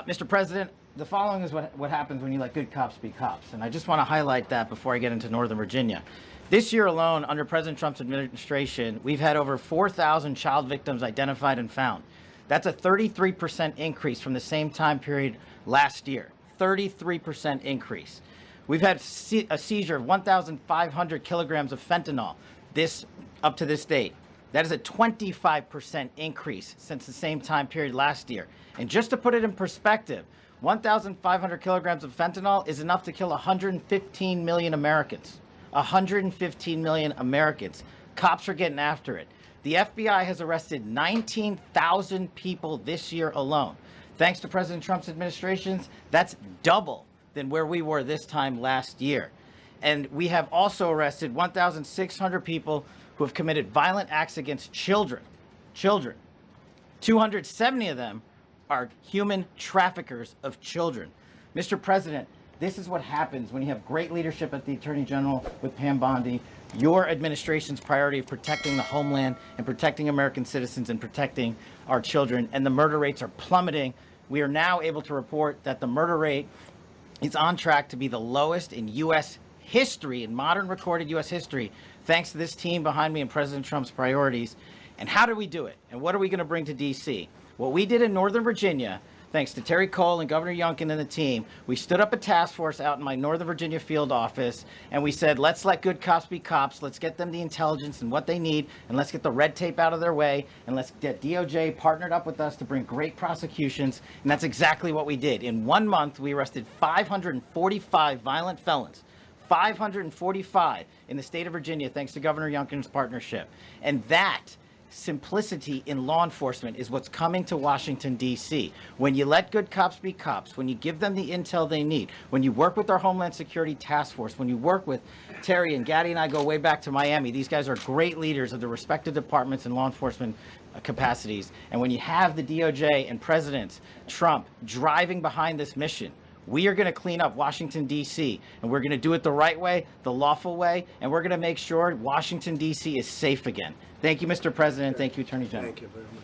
Mr. President, the following is what happens when you let good cops be cops. And I just want to highlight that before I get into Northern Virginia. This year alone, under President Trump's administration, we've had over 4,000 child victims identified and found. That's a 33% increase from the same time period last year. 33% increase. We've had a seizure of 1,500 kilograms of fentanyl up to this date. That is a 25% increase since the same time period last year. And just to put it in perspective, 1,500 kilograms of fentanyl is enough to kill 115 million Americans. 115 million Americans. Cops are getting after it. The FBI has arrested 19,000 people this year alone. Thanks to President Trump's administrations, that's double than where we were this time last year. And we have also arrested 1,600 people who have committed violent acts against children. 270 of them are human traffickers of children. Mr. President, this is what happens when you have great leadership at the Attorney General with Pam Bondi, your administration's priority of protecting the homeland and protecting American citizens and protecting our children, and the murder rates are plummeting. We are now able to report that the murder rate is on track to be the lowest in U.S. history, in modern recorded U.S. history, thanks to this team behind me and President Trump's priorities. And how do we do it? And what are we going to bring to D.C.? What we did in Northern Virginia, thanks to Terry Cole and Governor Youngkin and the team, we stood up a task force out in my Northern Virginia field office, and we said, let's let good cops be cops. Let's get them the intelligence and what they need, and let's get the red tape out of their way, and let's get DOJ partnered up with us to bring great prosecutions. And that's exactly what we did. In 1 month, we arrested 545 violent felons. 545 in the state of Virginia, thanks to Governor Youngkin's partnership. And that simplicity in law enforcement is what's coming to Washington, D.C. When you let good cops be cops, when you give them the intel they need, when you work with our Homeland Security Task Force, when you work with Terry and Gaddy and I go way back to Miami. These guys are great leaders of the respective departments and law enforcement capacities. And when you have the DOJ and President Trump driving behind this mission, we are going to clean up Washington, D.C., and we're going to do it the right way, the lawful way, and we're going to make sure Washington, D.C. is safe again. Thank you, Mr. President. Thank you, Attorney General. Thank you very much.